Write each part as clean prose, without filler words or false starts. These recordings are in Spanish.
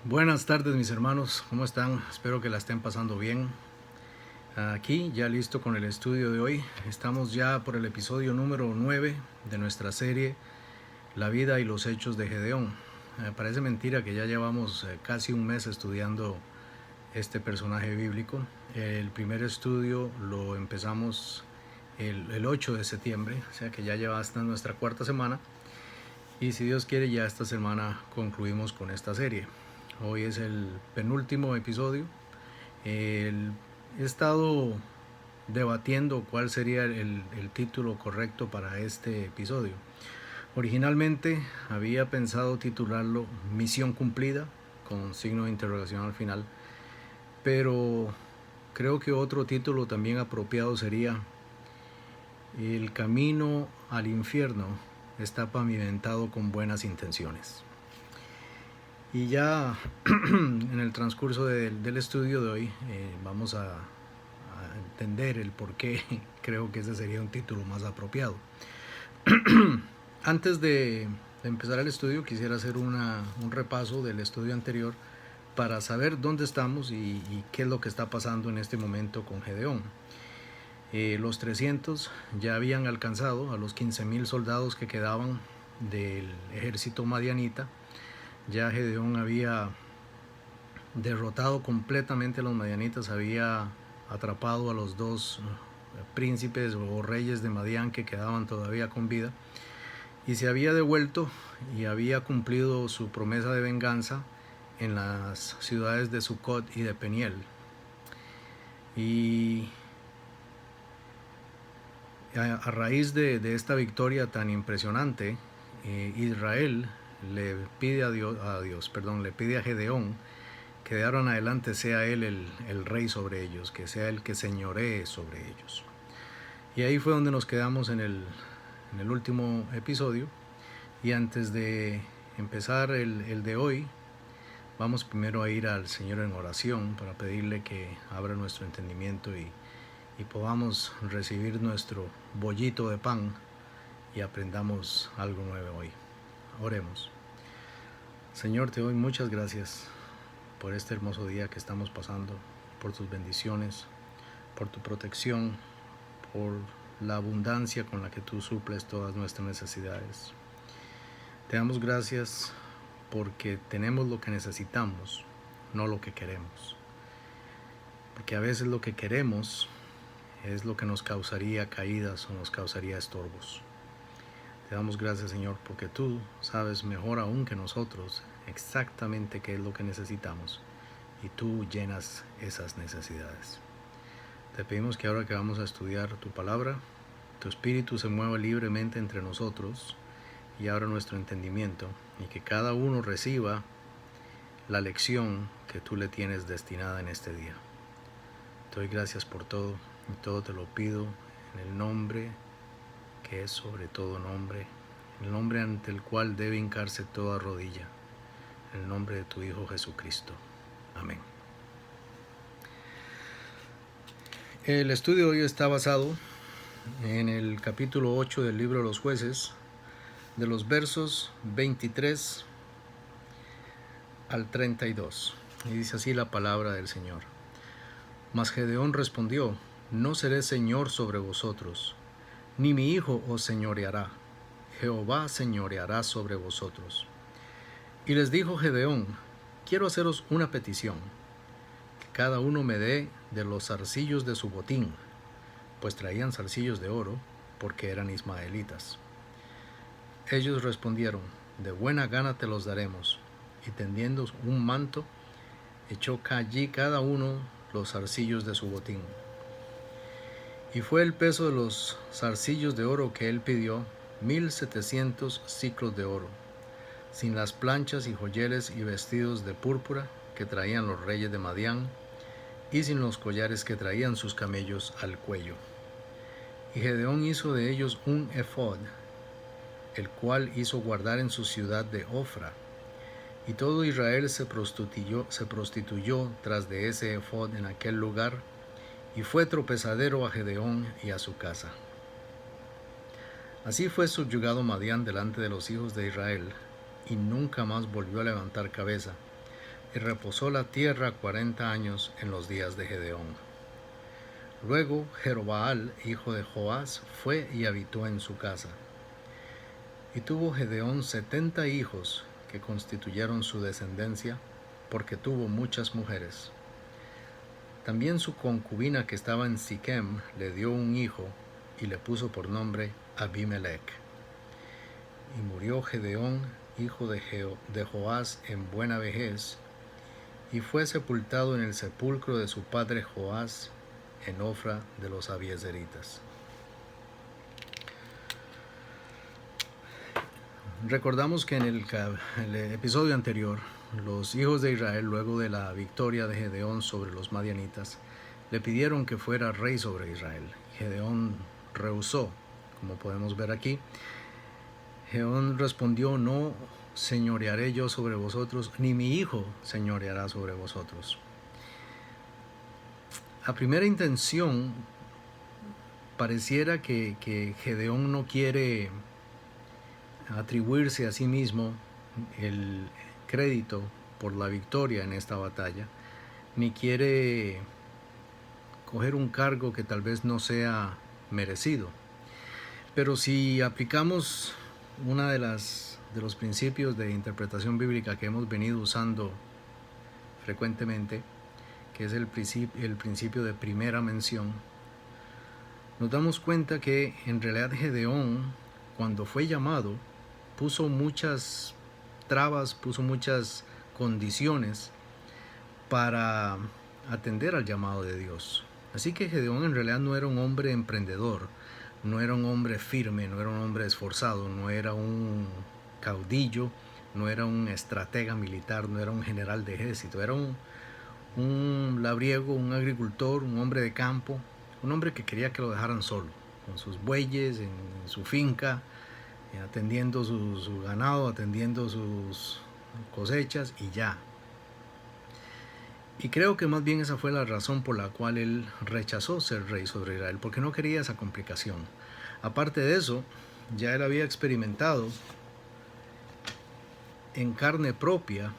Buenas tardes mis hermanos, ¿cómo están? Espero que la estén pasando bien. Aquí ya listo con el estudio de hoy. Estamos ya por el episodio número 9 de nuestra serie La vida y los hechos de Gedeón. Parece mentira que ya llevamos casi un mes estudiando este personaje bíblico. El primer estudio lo empezamos el 8 de septiembre, o sea que ya lleva hasta nuestra cuarta semana. Y si Dios quiere, ya esta semana concluimos con esta serie. Hoy es el penúltimo episodio. He estado debatiendo cuál sería el título correcto para este episodio. Originalmente había pensado titularlo Misión cumplida, con signo de interrogación al final, pero creo que otro título también apropiado sería El camino al infierno está pavimentado con buenas intenciones. Y ya en el transcurso del estudio de hoy vamos a entender el por qué creo que ese sería un título más apropiado. Antes de empezar el estudio quisiera hacer un repaso del estudio anterior para saber dónde estamos y qué es lo que está pasando en este momento con Gedeón. Los 300 ya habían alcanzado a los 15,000 soldados que quedaban del ejército madianita. Ya Gedeón había derrotado completamente a los madianitas, había atrapado a los dos príncipes o reyes de Madián que quedaban todavía con vida, y se había devuelto y había cumplido su promesa de venganza en las ciudades de Sucot y de Peniel. Y a raíz de esta victoria tan impresionante, Israel le pide le pide a Gedeón que de ahora en adelante sea él el rey sobre ellos, que sea el que señoree sobre ellos. Y ahí fue donde nos quedamos en el último episodio. Y antes de empezar el de hoy, vamos primero a ir al Señor en oración para pedirle que abra nuestro entendimiento y podamos recibir nuestro bollito de pan y aprendamos algo nuevo hoy. Oremos. Señor, te doy muchas gracias por este hermoso día que estamos pasando, por tus bendiciones, por tu protección, por la abundancia con la que tú suples todas nuestras necesidades. Te damos gracias porque tenemos lo que necesitamos, no lo que queremos. Porque a veces lo que queremos es lo que nos causaría caídas o nos causaría estorbos. Te damos gracias, Señor, porque tú sabes mejor aún que nosotros exactamente qué es lo que necesitamos y tú llenas esas necesidades. Te pedimos que ahora que vamos a estudiar tu palabra, tu espíritu se mueva libremente entre nosotros y abra nuestro entendimiento y que cada uno reciba la lección que tú le tienes destinada en este día. Te doy gracias por todo y todo te lo pido en el nombre que es sobre todo nombre, el nombre ante el cual debe hincarse toda rodilla, en el nombre de tu Hijo Jesucristo. Amén. El estudio de hoy está basado en el capítulo 8 del libro de los Jueces, de los versos 23 al 32. Y dice así la palabra del Señor. Mas Gedeón respondió: No seré señor sobre vosotros, ni mi hijo os señoreará. Jehová señoreará sobre vosotros. Y les dijo Gedeón: Quiero haceros una petición, que cada uno me dé de los zarcillos de su botín, pues traían zarcillos de oro, porque eran ismaelitas. Ellos respondieron: De buena gana te los daremos. Y tendiendo un manto, echó allí cada uno los zarcillos de su botín. Y fue el peso de los zarcillos de oro que él pidió, 1,700 siclos de oro, sin las planchas y joyeles y vestidos de púrpura que traían los reyes de Madián, y sin los collares que traían sus camellos al cuello. Y Gedeón hizo de ellos un efod, el cual hizo guardar en su ciudad de Ofra. Y todo Israel se prostituyó tras de ese efod en aquel lugar, y fue tropezadero a Gedeón y a su casa. Así fue subyugado Madián delante de los hijos de Israel, y nunca más volvió a levantar cabeza. y reposó la tierra 40 años en los días de Gedeón. Luego Jerobaal, hijo de Joás, fue y habitó en su casa. Y tuvo Gedeón 70 hijos que constituyeron su descendencia, porque tuvo muchas mujeres. También su concubina que estaba en Siquem le dio un hijo y le puso por nombre Abimelech. Y murió Gedeón, hijo de Joás, en buena vejez, y fue sepultado en el sepulcro de su padre Joás, en Ofra de los Abiezeritas. Recordamos que en el episodio anterior, los hijos de Israel, luego de la victoria de Gedeón sobre los madianitas, le pidieron que fuera rey sobre Israel. Gedeón rehusó, como podemos ver aquí. Gedeón respondió: no señorearé yo sobre vosotros, ni mi hijo señoreará sobre vosotros. A primera intención, pareciera que Gedeón no quiere atribuirse a sí mismo el crédito por la victoria en esta batalla, ni quiere coger un cargo que tal vez no sea merecido. Pero si aplicamos una de los principios de interpretación bíblica que hemos venido usando frecuentemente, que es el principio de primera mención, nos damos cuenta que en realidad Gedeón, cuando fue llamado, puso muchas trabas, puso muchas condiciones para atender al llamado de Dios. Así que Gedeón en realidad no era un hombre emprendedor, no era un hombre firme, no era un hombre esforzado, no era un caudillo, no era un estratega militar, no era un general de ejército, era un labriego, un agricultor, un hombre de campo, un hombre que quería que lo dejaran solo, con sus bueyes, en su finca, atendiendo su ganado, atendiendo sus cosechas y ya. Y creo que más bien esa fue la razón por la cual él rechazó ser rey sobre Israel, porque no quería esa complicación. Aparte de eso, ya él había experimentado en carne propia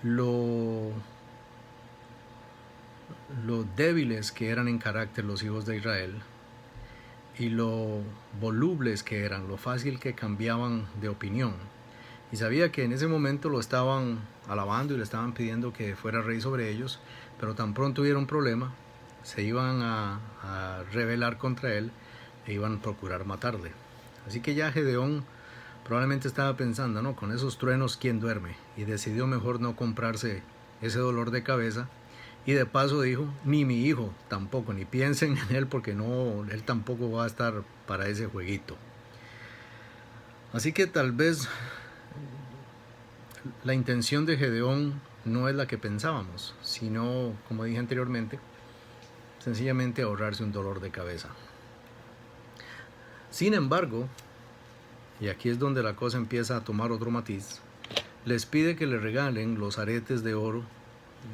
lo débiles que eran en carácter los hijos de Israel y lo volubles que eran, lo fácil que cambiaban de opinión. Y sabía que en ese momento lo estaban alabando y le estaban pidiendo que fuera rey sobre ellos, pero tan pronto hubiera un problema, se iban a rebelar contra él e iban a procurar matarle. Así que ya Gedeón probablemente estaba pensando, no, con esos truenos, ¿quién duerme? Y decidió mejor no comprarse ese dolor de cabeza. Y de paso dijo, ni mi hijo tampoco, ni piensen en él, porque no, él tampoco va a estar para ese jueguito. Así que tal vez la intención de Gedeón no es la que pensábamos, sino, como dije anteriormente, sencillamente ahorrarse un dolor de cabeza. Sin embargo, y aquí es donde la cosa empieza a tomar otro matiz, les pide que le regalen los aretes de oro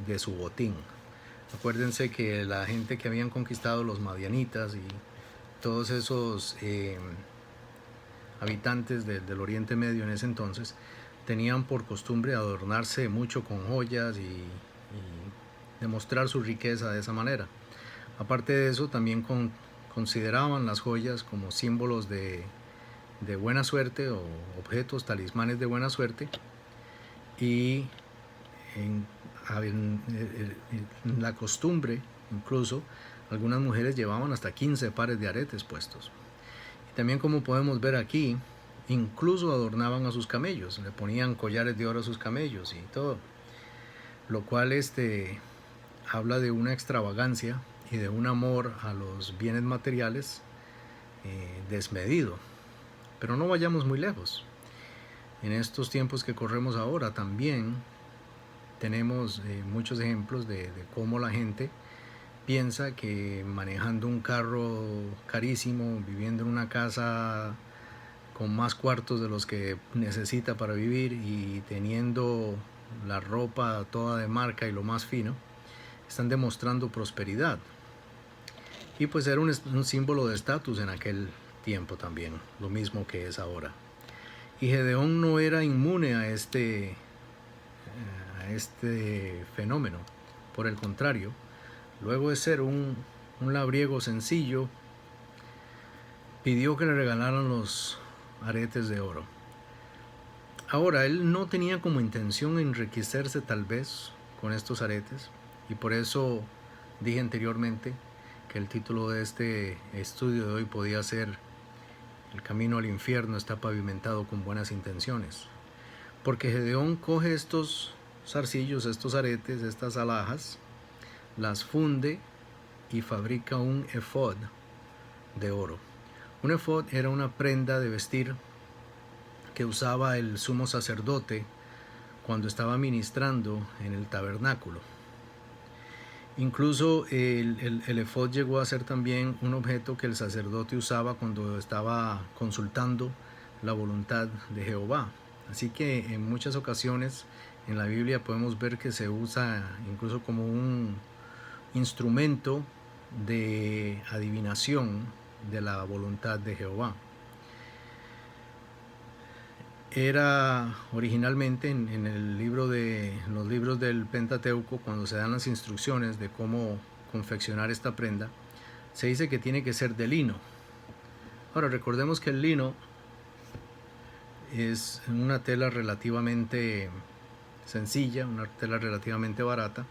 de su botín. Acuérdense que la gente que habían conquistado los madianitas y todos esos habitantes del Oriente Medio en ese entonces tenían por costumbre adornarse mucho con joyas y demostrar su riqueza de esa manera. Aparte de eso, también consideraban las joyas como símbolos de buena suerte o objetos, talismanes de buena suerte, y en la costumbre, incluso, algunas mujeres llevaban hasta 15 pares de aretes puestos. Y también, como podemos ver aquí, incluso adornaban a sus camellos, le ponían collares de oro a sus camellos y todo. Lo cual habla de una extravagancia y de un amor a los bienes materiales desmedido. Pero no vayamos muy lejos. En estos tiempos que corremos ahora también tenemos muchos ejemplos de cómo la gente piensa que manejando un carro carísimo, viviendo en una casa con más cuartos de los que necesita para vivir y teniendo la ropa toda de marca y lo más fino, están demostrando prosperidad. Y pues era un símbolo de estatus en aquel tiempo también, lo mismo que es ahora. Y Gedeón no era inmune a este fenómeno. Por el contrario, luego de ser un labriego sencillo, pidió que le regalaran los aretes de oro. Ahora, él no tenía como intención enriquecerse tal vez con estos aretes, y por eso dije anteriormente que el título de este estudio de hoy podía ser El camino al infierno está pavimentado con buenas intenciones. Porque Gedeón coge estos zarcillos, estos aretes, estas alhajas, las funde y fabrica un efod de oro. Un efod era una prenda de vestir que usaba el sumo sacerdote cuando estaba ministrando en el tabernáculo. Incluso el efod llegó a ser también un objeto que el sacerdote usaba cuando estaba consultando la voluntad de Jehová. Así que en muchas ocasiones en la Biblia podemos ver que se usa incluso como un instrumento de adivinación de la voluntad de Jehová. Era originalmente en el libro los libros del Pentateuco, cuando se dan las instrucciones de cómo confeccionar esta prenda, se dice que tiene que ser de lino. Ahora recordemos que el lino es una tela relativamente sencilla, una tela relativamente barata,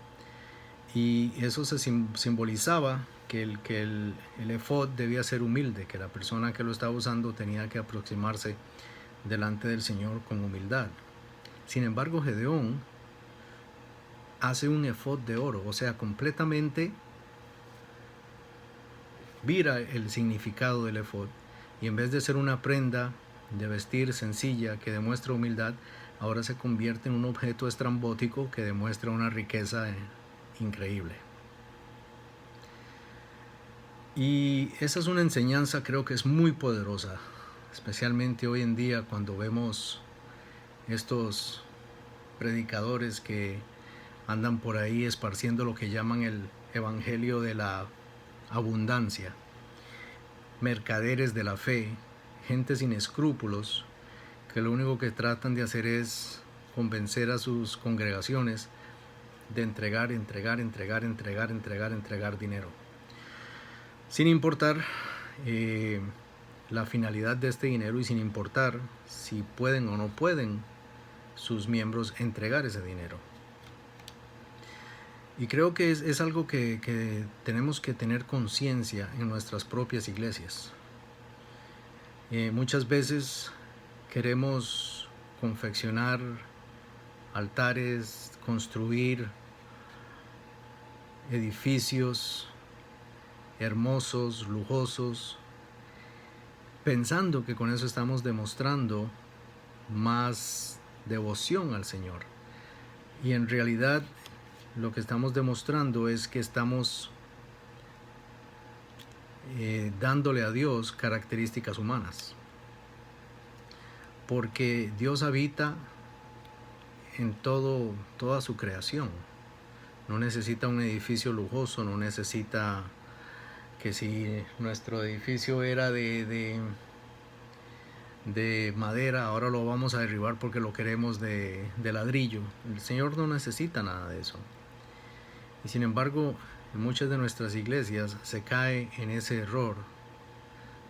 y eso se simbolizaba que el efod debía ser humilde, que la persona que lo estaba usando tenía que aproximarse delante del Señor con humildad. Sin embargo, Gedeón hace un efod de oro, o sea, completamente vira el significado del efod, y en vez de ser una prenda de vestir sencilla que demuestra humildad, ahora se convierte en un objeto estrambótico que demuestra una riqueza increíble. Y esa es una enseñanza, creo que es muy poderosa, especialmente hoy en día cuando vemos estos predicadores que andan por ahí esparciendo lo que llaman el evangelio de la abundancia, mercaderes de la fe, gente sin escrúpulos, que lo único que tratan de hacer es convencer a sus congregaciones de entregar dinero, sin importar la finalidad de este dinero y sin importar si pueden o no pueden sus miembros entregar ese dinero. Y creo que es algo que tenemos que tener conciencia en nuestras propias iglesias. Muchas veces queremos confeccionar altares, construir edificios hermosos, lujosos, pensando que con eso estamos demostrando más devoción al Señor. Y en realidad lo que estamos demostrando es que estamos dándole a Dios características humanas. Porque Dios habita en toda su creación. No necesita un edificio lujoso, no necesita que si nuestro edificio era de madera, ahora lo vamos a derribar porque lo queremos de ladrillo. El Señor no necesita nada de eso. Y sin embargo, en muchas de nuestras iglesias se cae en ese error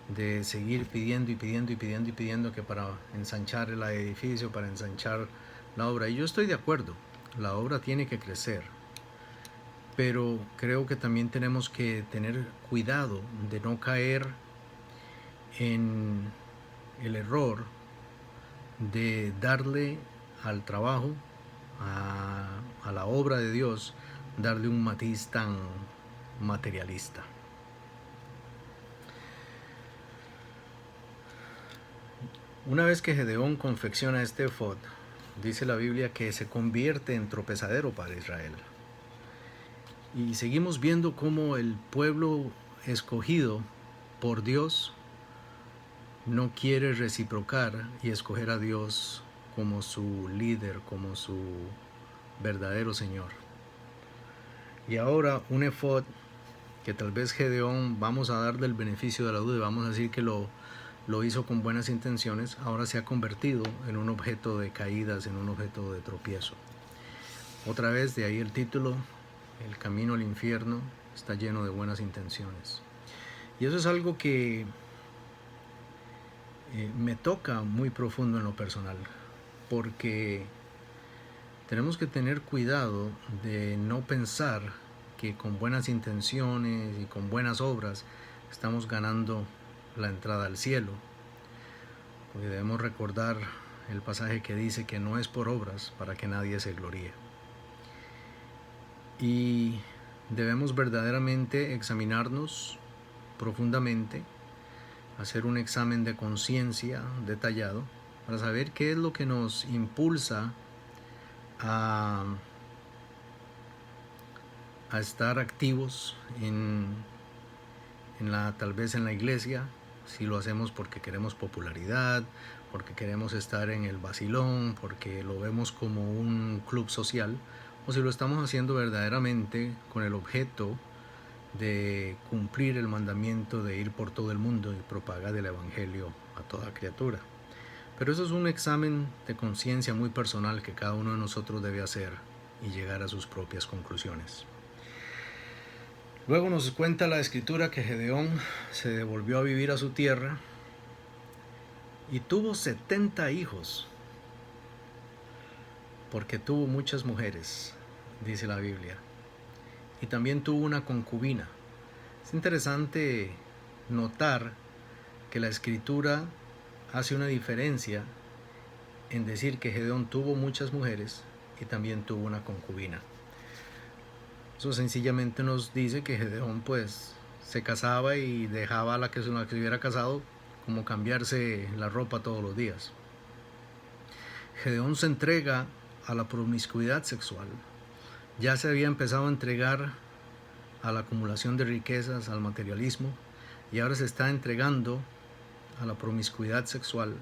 de seguir pidiendo que para ensanchar el edificio, para ensanchar la obra. Y yo estoy de acuerdo, la obra tiene que crecer, pero creo que también tenemos que tener cuidado de no caer en el error de darle al trabajo, a la obra de Dios, darle un matiz tan materialista. Una vez que Gedeón confecciona este efod, dice la Biblia que se convierte en tropezadero para Israel. Y seguimos viendo cómo el pueblo escogido por Dios no quiere reciprocar y escoger a Dios como su líder, como su verdadero Señor. Y ahora un efod que tal vez Gedeón, vamos a darle el beneficio de la duda y vamos a decir que lo hizo con buenas intenciones, ahora se ha convertido en un objeto de caídas, en un objeto de tropiezo. Otra vez, de ahí el título, El camino al infierno está lleno de buenas intenciones. Y eso es algo que me toca muy profundo en lo personal, porque tenemos que tener cuidado de no pensar que con buenas intenciones y con buenas obras estamos ganando la entrada al cielo, porque debemos recordar el pasaje que dice que no es por obras para que nadie se gloríe. Y debemos verdaderamente examinarnos profundamente, hacer un examen de conciencia detallado para saber qué es lo que nos impulsa a estar activos tal vez en la iglesia, si lo hacemos porque queremos popularidad, porque queremos estar en el vacilón, porque lo vemos como un club social, o si lo estamos haciendo verdaderamente con el objeto de cumplir el mandamiento de ir por todo el mundo y propagar el evangelio a toda criatura. Pero eso es un examen de conciencia muy personal que cada uno de nosotros debe hacer y llegar a sus propias conclusiones. Luego nos cuenta la escritura que Gedeón se devolvió a vivir a su tierra y tuvo 70 hijos, porque tuvo muchas mujeres, dice la Biblia, y también tuvo una concubina. Es interesante notar que la escritura hace una diferencia en decir que Gedeón tuvo muchas mujeres y también tuvo una concubina. Eso sencillamente nos dice que Gedeón pues se casaba y dejaba a la que se hubiera casado como cambiarse la ropa todos los días. Gedeón se entrega a la promiscuidad sexual. Ya se había empezado a entregar a la acumulación de riquezas, al materialismo, y ahora se está entregando a la promiscuidad sexual.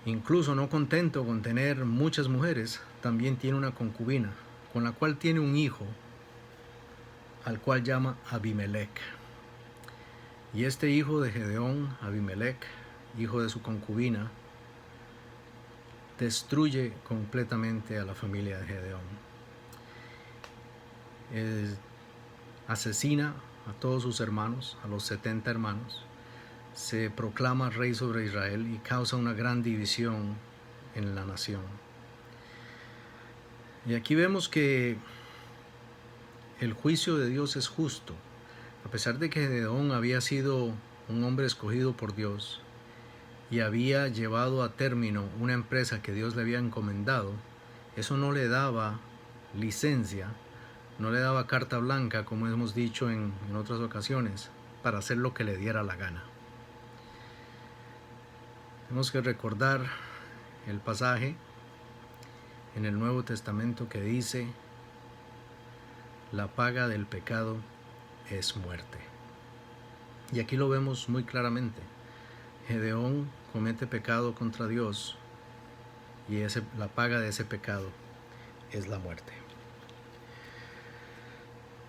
Incluso no contento con tener muchas mujeres, también tiene una concubina, con la cual tiene un hijo, al cual llama Abimelech. Y este hijo de Gedeón, Abimelech, hijo de su concubina, destruye completamente a la familia de Gedeón. Asesina a todos sus hermanos, a los 70 hermanos, se proclama rey sobre Israel y causa una gran división en la nación. Y aquí vemos que el juicio de Dios es justo. A pesar de que Gedeón había sido un hombre escogido por Dios y había llevado a término una empresa que Dios le había encomendado, eso no le daba licencia, no le daba carta blanca, como hemos dicho en otras ocasiones, para hacer lo que le diera la gana. Tenemos que recordar el pasaje en el Nuevo Testamento que dice: la paga del pecado es muerte. Y aquí lo vemos muy claramente. Gedeón comete pecado contra Dios y la paga de ese pecado es la muerte.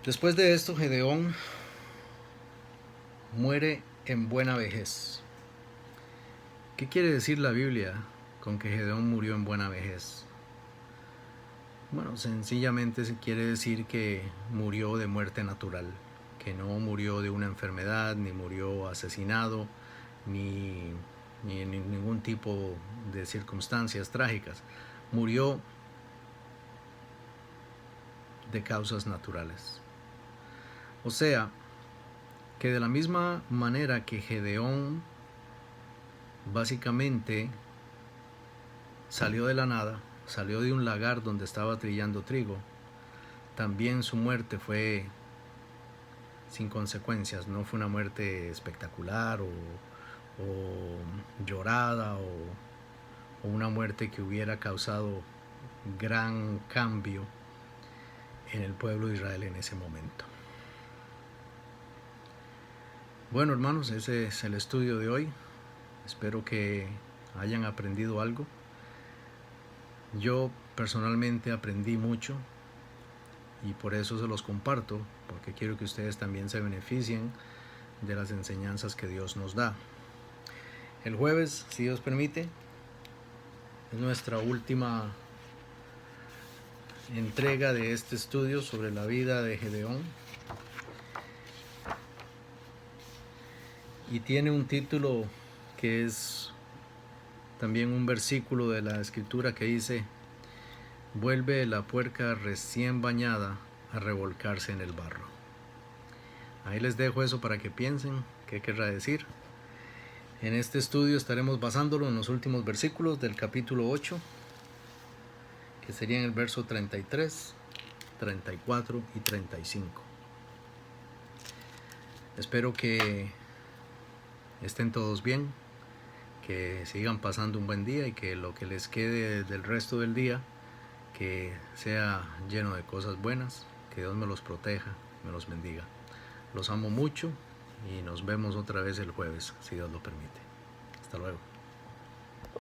Después de esto, Gedeón muere en buena vejez. ¿Qué quiere decir la Biblia con que Gedeón murió en buena vejez? Bueno, sencillamente se quiere decir que murió de muerte natural, que no murió de una enfermedad, ni murió asesinado, ni en ningún tipo de circunstancias trágicas. Murió de causas naturales. O sea, que de la misma manera que Gedeón básicamente salió de la nada, salió de un lagar donde estaba trillando trigo, también su muerte fue sin consecuencias, no fue una muerte espectacular o llorada o una muerte que hubiera causado gran cambio en el pueblo de Israel en ese momento. Bueno, hermanos, ese es el estudio de hoy. Espero que hayan aprendido algo. Yo personalmente aprendí mucho y por eso se los comparto, porque quiero que ustedes también se beneficien de las enseñanzas que Dios nos da. El jueves, si Dios permite, es nuestra última entrega de este estudio sobre la vida de Gedeón. Y tiene un título que es también un versículo de la escritura que dice: vuelve la puerca recién bañada a revolcarse en el barro. Ahí les dejo eso para que piensen qué querrá decir. En este estudio estaremos basándolo en los últimos versículos del capítulo 8, que serían el verso 33, 34 y 35. Espero que estén todos bien, que sigan pasando un buen día y que lo que les quede del resto del día que sea lleno de cosas buenas, que Dios me los proteja, me los bendiga. Los amo mucho y nos vemos otra vez el jueves, si Dios lo permite. Hasta luego.